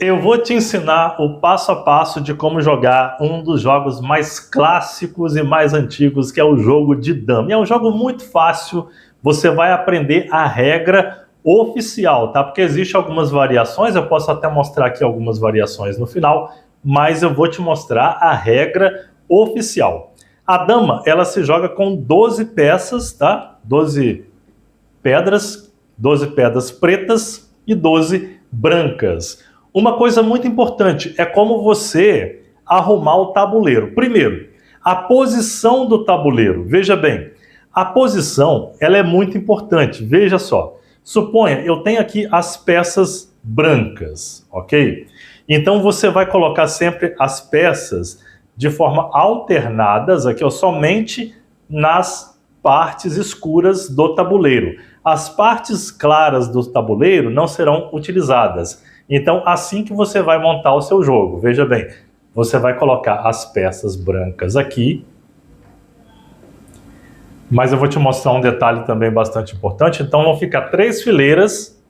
Eu vou te ensinar o passo a passo de como jogar um dos jogos mais clássicos e mais antigos, que é o jogo de dama. É um jogo muito fácil, você vai aprender a regra oficial, tá? Porque existem algumas variações, eu posso até mostrar aqui algumas variações no final, mas eu vou te mostrar a regra oficial. A dama, ela se joga com 12 peças, tá? 12 pedras pretas e 12 brancas. Uma coisa muito importante é como você arrumar o tabuleiro. Primeiro, a posição do tabuleiro. Veja bem, a posição ela é muito importante. Veja só, suponha, eu tenho aqui as peças brancas, ok? Então você vai colocar sempre as peças de forma alternadas, aqui ó, somente nas partes escuras do tabuleiro. As partes claras do tabuleiro não serão utilizadas. Então, assim que você vai montar o seu jogo, veja bem, você vai colocar as peças brancas aqui, mas eu vou te mostrar um detalhe também bastante importante. Então, vão ficar 3 fileiras,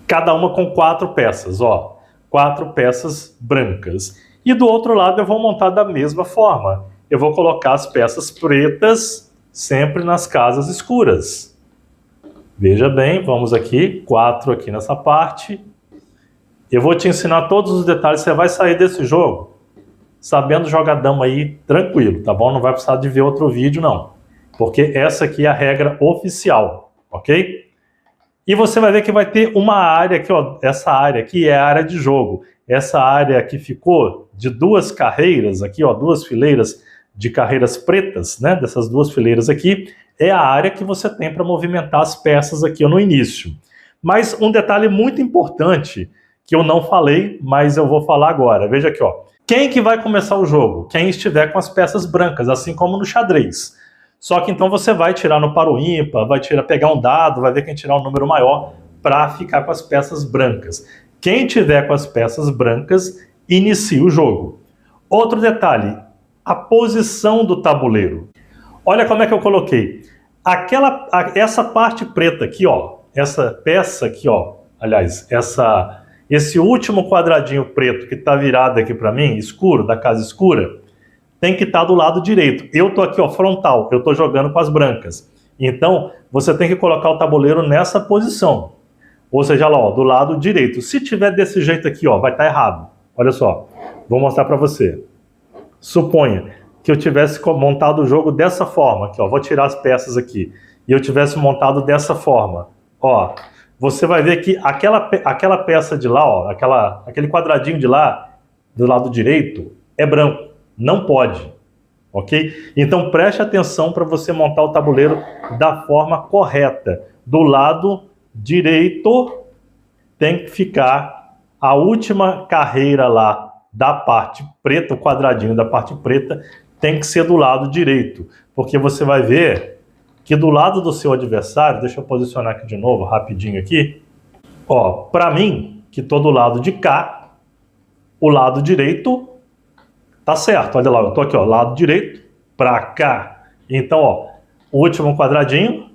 cada uma com 4 peças, ó, 4 peças brancas. E do outro lado eu vou montar da mesma forma. Eu vou colocar as peças pretas sempre nas casas escuras. Veja bem, vamos aqui, 4 aqui nessa parte. Eu vou te ensinar todos os detalhes, você vai sair desse jogo sabendo jogar dama aí tranquilo, tá bom? Não vai precisar de ver outro vídeo não, porque essa aqui é a regra oficial, ok? E você vai ver que vai ter uma área aqui, ó, essa área aqui é a área de jogo. Essa área que ficou de 2 carreiras aqui, ó, 2 fileiras de carreiras pretas, né, dessas 2 fileiras aqui, é a área que você tem para movimentar as peças aqui ó, no início. Mas um detalhe muito importante, que eu não falei, mas eu vou falar agora. Veja aqui, ó. Quem que vai começar o jogo? Quem estiver com as peças brancas, assim como no xadrez. Só que então você vai tirar no par ou ímpar, vai pegar um dado, vai ver quem tirar um número maior para ficar com as peças brancas. Quem tiver com as peças brancas, inicia o jogo. Outro detalhe, a posição do tabuleiro. Olha como é que eu coloquei. Essa parte preta aqui, ó, essa peça aqui, ó, aliás, esse último quadradinho preto que está virado aqui para mim, escuro, da casa escura, tem que estar do lado direito. Eu tô aqui, ó, frontal, eu tô jogando com as brancas. Então, você tem que colocar o tabuleiro nessa posição. Ou seja, lá, ó, do lado direito. Se tiver desse jeito aqui, ó, vai estar errado. Olha só, vou mostrar para você. Suponha que eu tivesse montado o jogo dessa forma, aqui, ó, vou tirar as peças aqui, e eu tivesse montado dessa forma, ó, você vai ver que aquela peça de lá, ó, aquele quadradinho de lá, do lado direito, é branco, não pode, ok? Então preste atenção para você montar o tabuleiro da forma correta. Do lado direito tem que ficar a última carreira lá da parte preta, o quadradinho da parte preta, tem que ser do lado direito, porque você vai ver que do lado do seu adversário, deixa eu posicionar aqui de novo, rapidinho aqui, ó, para mim, que tô do lado de cá, o lado direito tá certo, olha lá, eu tô aqui, ó, lado direito para cá, então, ó, o último quadradinho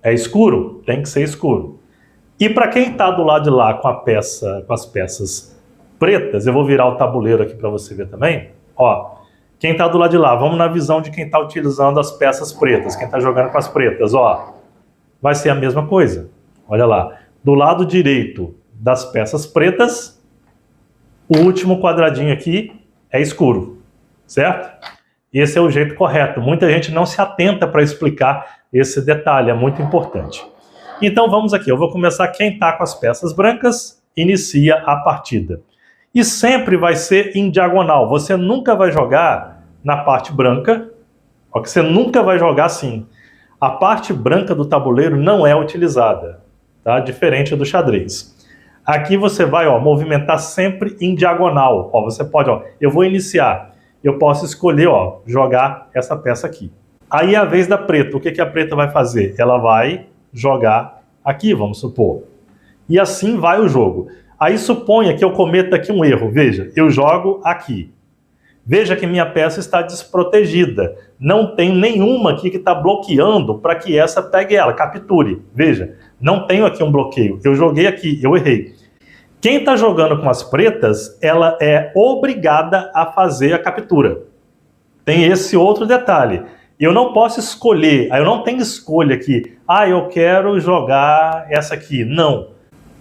é escuro, tem que ser escuro. E para quem tá do lado de lá com as peças pretas, eu vou virar o tabuleiro aqui para você ver também, ó, quem está do lado de lá, vamos na visão de quem está utilizando as peças pretas, quem está jogando com as pretas, ó, vai ser a mesma coisa. Olha lá, do lado direito das peças pretas, o último quadradinho aqui é escuro, certo? Esse é o jeito correto. Muita gente não se atenta para explicar esse detalhe, é muito importante. Então vamos aqui, eu vou começar, quem está com as peças brancas, inicia a partida. E sempre vai ser em diagonal. Você nunca vai jogar na parte branca, porque você nunca vai jogar assim. A parte branca do tabuleiro não é utilizada, tá? Diferente do xadrez. Aqui você vai, ó, movimentar sempre em diagonal. Ó, você pode, ó, eu vou iniciar. Eu posso escolher, ó, jogar essa peça aqui. Aí é a vez da preta. O que a preta vai fazer? Ela vai jogar aqui, vamos supor. E assim vai o jogo. Aí suponha que eu cometa aqui um erro. Veja, eu jogo aqui. Veja que minha peça está desprotegida. Não tem nenhuma aqui que está bloqueando para que essa pegue ela, capture. Veja, não tenho aqui um bloqueio. Eu joguei aqui, eu errei. Quem está jogando com as pretas, ela é obrigada a fazer a captura. Tem esse outro detalhe. Eu não posso escolher, eu não tenho escolha aqui. Eu quero jogar essa aqui. Não.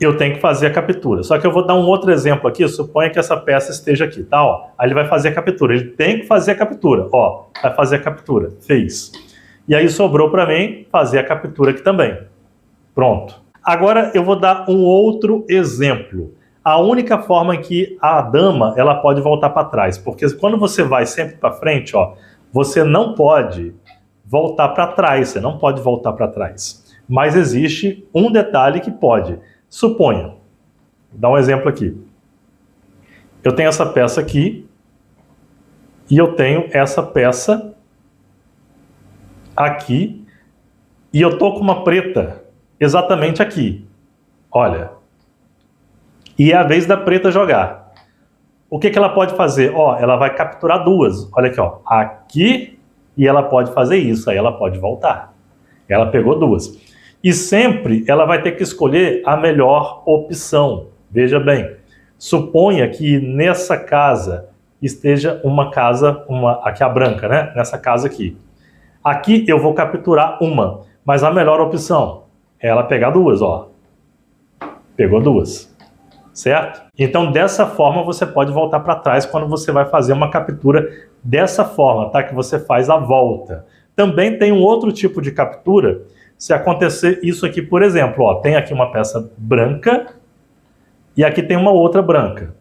Eu tenho que fazer a captura. Só que eu vou dar um outro exemplo aqui. Suponha que essa peça esteja aqui, tá? Ó, aí ele vai fazer a captura. Ele tem que fazer a captura. Ó, vai fazer a captura. Fez. E aí sobrou para mim fazer a captura aqui também. Pronto. Agora eu vou dar um outro exemplo. A única forma que a dama ela pode voltar para trás, porque quando você vai sempre para frente, ó, você não pode voltar para trás, você não pode voltar para trás. Mas existe um detalhe que pode. Suponha, vou dar um exemplo aqui. Eu tenho essa peça aqui e eu tenho essa peça aqui e eu tô com uma preta exatamente aqui. Olha. E é a vez da preta jogar. O que ela pode fazer? Ó, ela vai capturar duas. Olha aqui, ó. Aqui, e ela pode fazer isso. Aí ela pode voltar. Ela pegou duas. E sempre ela vai ter que escolher a melhor opção. Veja bem. Suponha que nessa casa esteja uma casa, aqui a branca, né? Nessa casa aqui. Aqui eu vou capturar uma. Mas a melhor opção é ela pegar duas, ó. Pegou duas. Certo? Então, dessa forma, você pode voltar para trás quando você vai fazer uma captura dessa forma, tá? Que você faz a volta. Também tem um outro tipo de captura, se acontecer isso aqui, por exemplo, ó, tem aqui uma peça branca e aqui tem uma outra branca.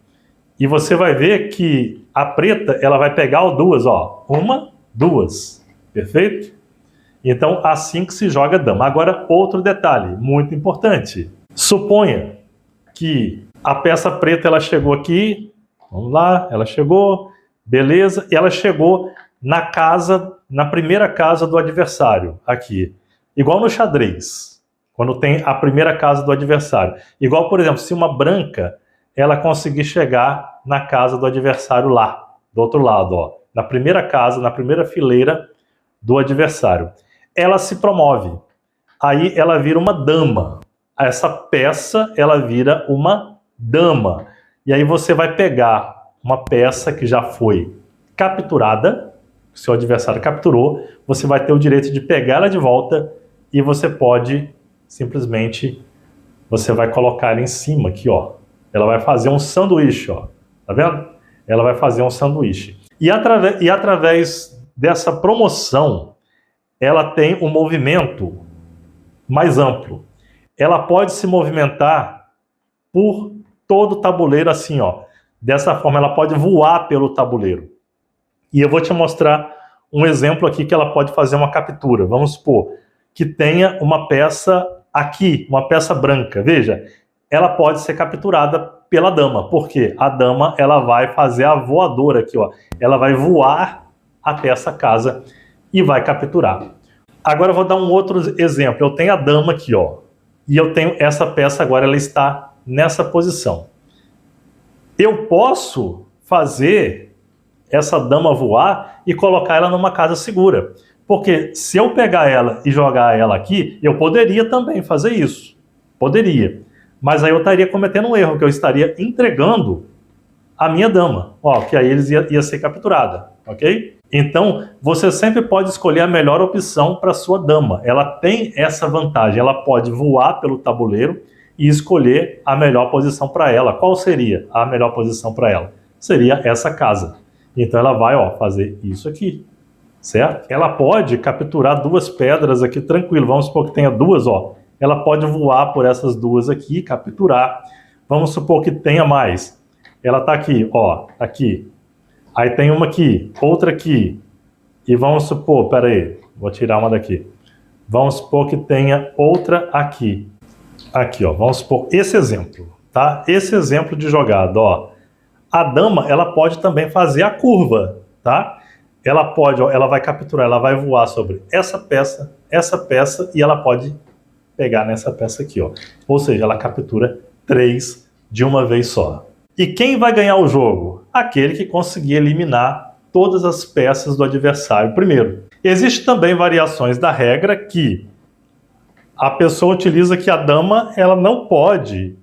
E você vai ver que a preta, ela vai pegar duas, ó. Uma, duas. Perfeito? Então, assim que se joga dama. Agora, outro detalhe, muito importante. Suponha que a peça preta ela chegou aqui, vamos lá, ela chegou, beleza, e ela chegou na primeira casa do adversário, aqui. Igual no xadrez, quando tem a primeira casa do adversário. Igual, por exemplo, se uma branca, ela conseguir chegar na casa do adversário lá, do outro lado, ó, na primeira casa, na primeira fileira do adversário. Ela se promove, aí ela vira uma dama. Essa peça, ela vira uma dama. E aí você vai pegar uma peça que já foi capturada, seu adversário capturou, você vai ter o direito de pegar ela de volta e você pode simplesmente, você vai colocar ela em cima aqui, ó. Ela vai fazer um sanduíche, ó. Tá vendo? Ela vai fazer um sanduíche. E através dessa promoção, ela tem um movimento mais amplo. Ela pode se movimentar por todo o tabuleiro assim, ó. Dessa forma, ela pode voar pelo tabuleiro. E eu vou te mostrar um exemplo aqui que ela pode fazer uma captura. Vamos supor que tenha uma peça aqui, uma peça branca. Veja, ela pode ser capturada pela dama. Por quê? A dama, ela vai fazer a voadora aqui, ó. Ela vai voar até essa casa e vai capturar. Agora eu vou dar um outro exemplo. Eu tenho a dama aqui, ó. E eu tenho essa peça agora, ela está nessa posição. Eu posso fazer essa dama voar e colocar ela numa casa segura. Porque se eu pegar ela e jogar ela aqui, eu poderia também fazer isso. Poderia. Mas aí eu estaria cometendo um erro, que eu estaria entregando a minha dama. Ó, que aí eles ia ser capturada, ok? Então, você sempre pode escolher a melhor opção para sua dama. Ela tem essa vantagem, ela pode voar pelo tabuleiro e escolher a melhor posição para ela. Qual seria a melhor posição para ela? Seria essa casa. Então ela vai, ó, fazer isso aqui, certo? Ela pode capturar duas pedras aqui tranquilo. Vamos supor que tenha duas, ó. Ela pode voar por essas duas aqui, capturar. Vamos supor que tenha mais. Ela tá aqui, ó, aqui. Aí tem uma aqui, outra aqui. E vamos supor, pera aí, vou tirar uma daqui. Vamos supor que tenha outra aqui. Aqui, ó, vamos supor esse exemplo, tá? Esse exemplo de jogada, ó. A dama, ela pode também fazer a curva, tá? Ela pode, ó, ela vai capturar, ela vai voar sobre essa peça e ela pode pegar nessa peça aqui, ó. Ou seja, ela captura 3 de uma vez só. E quem vai ganhar o jogo? Aquele que conseguir eliminar todas as peças do adversário primeiro. Existem também variações da regra que a pessoa utiliza que a dama ela não pode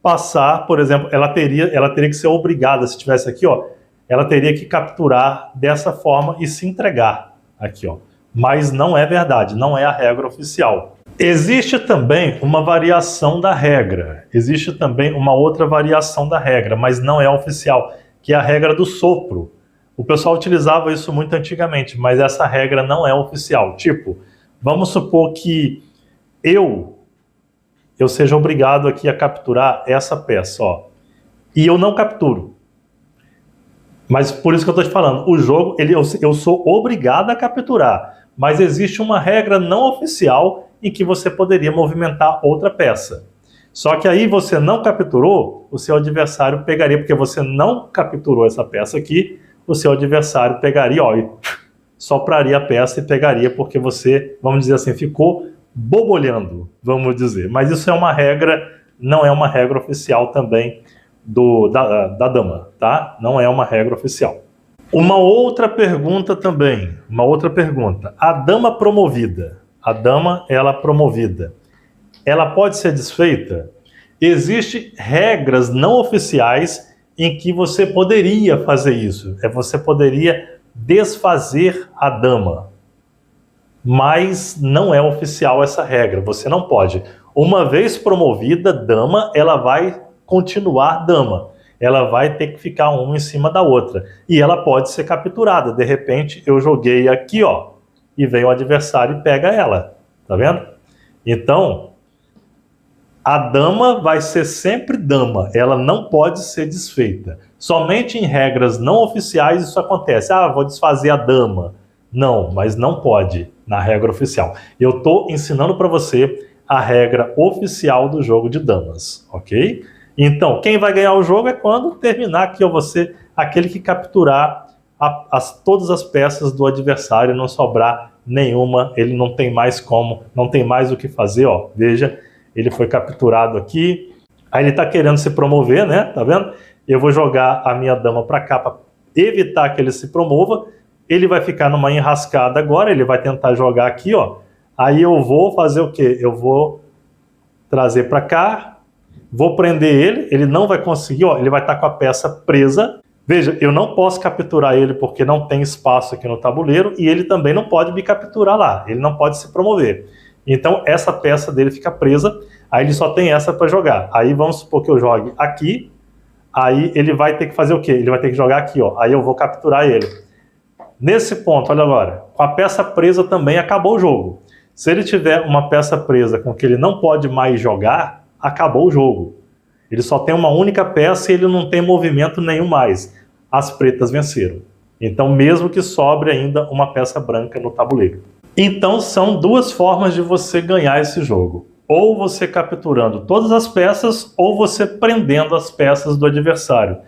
passar, por exemplo, ela teria que ser obrigada, se tivesse aqui, ó, ela teria que capturar dessa forma e se entregar aqui, ó. Mas não é verdade, não é a regra oficial. Existe também uma variação da regra, existe também uma outra variação da regra, mas não é oficial, que é a regra do sopro. O pessoal utilizava isso muito antigamente, mas essa regra não é oficial. Tipo, vamos supor que eu seja obrigado aqui a capturar essa peça, ó, e eu não capturo. Mas por isso que eu estou te falando, o jogo, eu sou obrigado a capturar, mas existe uma regra não oficial em que você poderia movimentar outra peça. Só que aí você não capturou, o seu adversário pegaria, porque você não capturou essa peça aqui, o seu adversário pegaria, ó, e sopraria a peça e pegaria, porque você, vamos dizer assim, ficou bobolhando, vamos dizer. Mas isso é uma regra, não é uma regra oficial também da dama, tá? Não é uma regra oficial. Uma outra pergunta também, a dama promovida, ela promovida, ela pode ser desfeita? Existem regras não oficiais em que você poderia fazer isso, você poderia desfazer a dama, mas não é oficial essa regra, você não pode. Uma vez promovida, dama, ela vai continuar dama, ela vai ter que ficar uma em cima da outra, e ela pode ser capturada. De repente eu joguei aqui, ó, e vem o adversário e pega ela, tá vendo? Então, a dama vai ser sempre dama, ela não pode ser desfeita. Somente em regras não oficiais isso acontece. Ah, vou desfazer a dama. Não, mas não pode na regra oficial. Eu estou ensinando para você a regra oficial do jogo de damas, ok? Então, quem vai ganhar o jogo é quando terminar aqui, ó, você, aquele que capturar todas as peças do adversário, não sobrar nenhuma, ele não tem mais como, não tem mais o que fazer, ó. Veja, ele foi capturado aqui, aí ele está querendo se promover, né? Tá vendo? Eu vou jogar a minha dama para cá para evitar que ele se promova. Ele vai ficar numa enrascada agora, ele vai tentar jogar aqui, ó. Aí eu vou fazer o quê? Eu vou trazer para cá, vou prender ele não vai conseguir, ó, ele vai estar com a peça presa. Veja, eu não posso capturar ele porque não tem espaço aqui no tabuleiro e ele também não pode me capturar lá, ele não pode se promover. Então essa peça dele fica presa, aí ele só tem essa para jogar. Aí vamos supor que eu jogue aqui, aí ele vai ter que fazer o quê? Ele vai ter que jogar aqui, ó. Aí eu vou capturar ele. Nesse ponto, olha agora, com a peça presa também acabou o jogo. Se ele tiver uma peça presa com que ele não pode mais jogar, acabou o jogo. Ele só tem uma única peça e ele não tem movimento nenhum mais. As pretas venceram. Então, mesmo que sobre ainda uma peça branca no tabuleiro. Então, são duas formas de você ganhar esse jogo. Ou você capturando todas as peças, ou você prendendo as peças do adversário.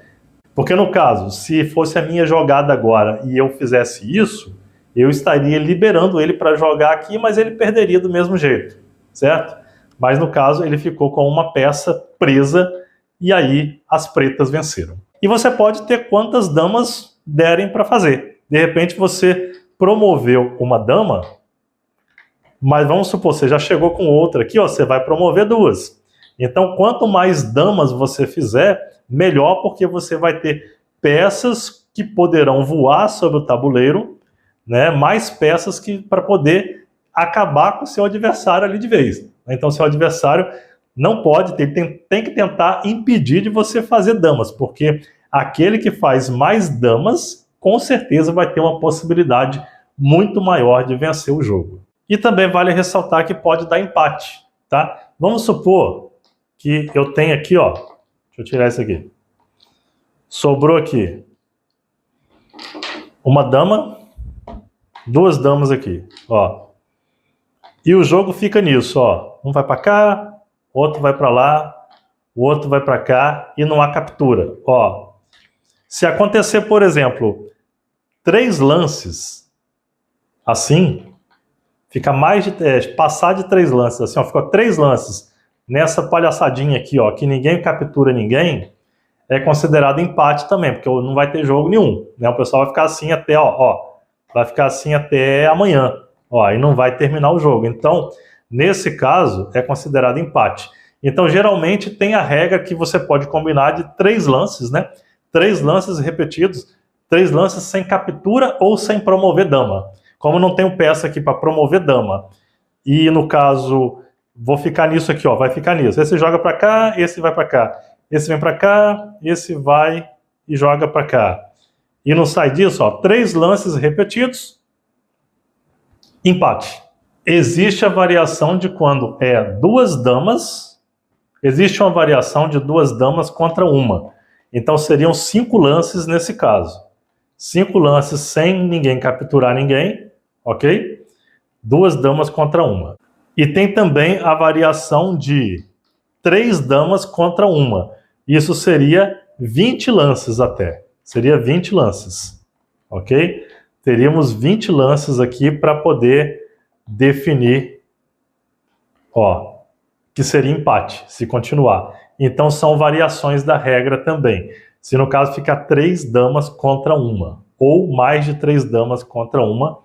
Porque no caso, se fosse a minha jogada agora e eu fizesse isso, eu estaria liberando ele para jogar aqui, mas ele perderia do mesmo jeito, certo? Mas no caso, ele ficou com uma peça presa e aí as pretas venceram. E você pode ter quantas damas derem para fazer. De repente você promoveu uma dama, mas vamos supor, você já chegou com outra aqui, ó, você vai promover duas. Então, quanto mais damas você fizer, melhor, porque você vai ter peças que poderão voar sobre o tabuleiro, né? Mais peças para poder acabar com o seu adversário ali de vez. Então, seu adversário não pode, tem que tentar impedir de você fazer damas, porque aquele que faz mais damas, com certeza vai ter uma possibilidade muito maior de vencer o jogo. E também vale ressaltar que pode dar empate, tá? Vamos supor que eu tenho aqui, ó, deixa eu tirar isso aqui. Sobrou aqui uma dama, duas damas aqui, ó. E o jogo fica nisso, ó. Um vai para cá, outro vai para lá, o outro vai para cá e não há captura, ó. Se acontecer, por exemplo, 3 lances assim, fica mais de passar de 3 lances assim, ó, ficou 3 lances nessa palhaçadinha aqui, ó, que ninguém captura ninguém, é considerado empate também, porque não vai ter jogo nenhum, né? O pessoal vai ficar assim até, ó, vai ficar assim até amanhã, ó, e não vai terminar o jogo. Então, nesse caso, é considerado empate. Então, geralmente, tem a regra que você pode combinar de 3 lances, né? 3 lances repetidos, 3 lances sem captura ou sem promover dama. Como não tenho peça aqui para promover dama, e no caso, vou ficar nisso aqui, ó, vai ficar nisso. Esse joga para cá, esse vai para cá. Esse vem para cá, esse vai e joga para cá. E não sai disso, ó, 3 lances repetidos, empate. Existe a variação de quando é 2 damas, existe uma variação de 2 damas contra uma. Então seriam 5 lances nesse caso. 5 lances sem ninguém capturar ninguém, ok? 2 damas contra uma. E tem também a variação de 3 damas contra uma. Isso seria 20 lances até. Seria 20 lances, ok? Teríamos 20 lances aqui para poder definir, ó, que seria empate, se continuar. Então são variações da regra também. Se no caso ficar 3 damas contra uma, ou mais de 3 damas contra uma,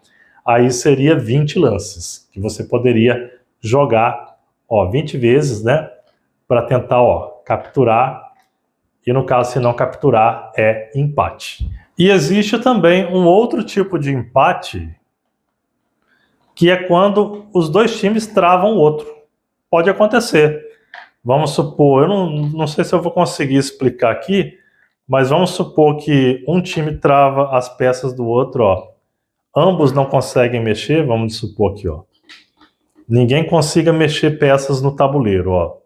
aí seria 20 lances, que você poderia jogar, ó, 20 vezes, né, para tentar, ó, capturar, e no caso, se não capturar, é empate. E existe também um outro tipo de empate, que é quando os 2 times travam o outro. Pode acontecer. Vamos supor, eu não sei se eu vou conseguir explicar aqui, mas vamos supor que um time trava as peças do outro, ó. Ambos não conseguem mexer, vamos supor aqui, ó. Ninguém consiga mexer peças no tabuleiro, ó.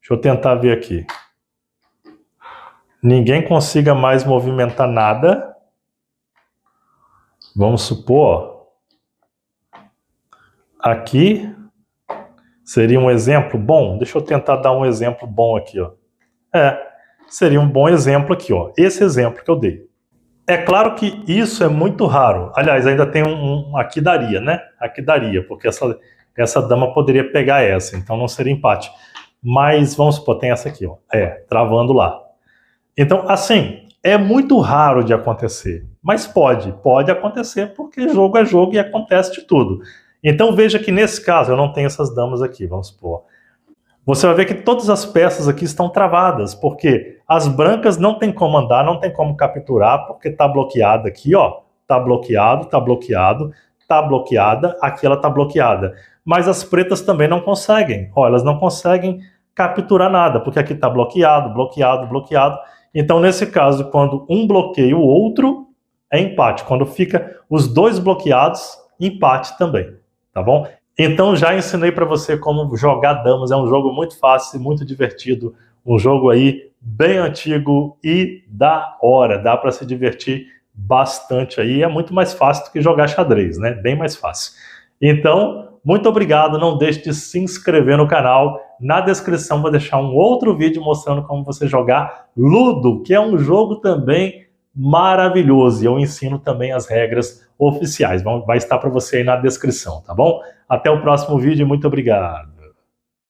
Deixa eu tentar ver aqui. Ninguém consiga mais movimentar nada. Vamos supor, ó. Aqui seria um exemplo bom. Deixa eu tentar dar um exemplo bom aqui, ó. Seria um bom exemplo aqui, ó. Esse exemplo que eu dei. É claro que isso é muito raro. Aliás, ainda tem aqui daria, né? Aqui daria, porque essa dama poderia pegar essa, então não seria empate. Mas vamos supor, tem essa aqui, ó. Travando lá. Então, assim, é muito raro de acontecer. Mas pode acontecer, porque jogo é jogo e acontece de tudo. Então veja que nesse caso, eu não tenho essas damas aqui, vamos supor. Você vai ver que todas as peças aqui estão travadas, porque as brancas não tem como andar, não tem como capturar, porque está bloqueada aqui, ó. Está bloqueado, está bloqueado, está bloqueada, aqui ela está bloqueada. Mas as pretas também não conseguem, ó, elas não conseguem capturar nada, porque aqui está bloqueado, bloqueado, bloqueado. Então, nesse caso, quando um bloqueia o outro, é empate. Quando fica os 2 bloqueados, empate também, tá bom? Então já ensinei para você como jogar damas, é um jogo muito fácil, muito divertido, um jogo aí bem antigo e da hora, dá para se divertir bastante aí, é muito mais fácil do que jogar xadrez, né? Bem mais fácil. Então, muito obrigado, não deixe de se inscrever no canal, na descrição vou deixar um outro vídeo mostrando como você jogar Ludo, que é um jogo também maravilhoso, e eu ensino também as regras oficiais, vai estar para você aí na descrição, tá bom? Até o próximo vídeo e muito obrigado!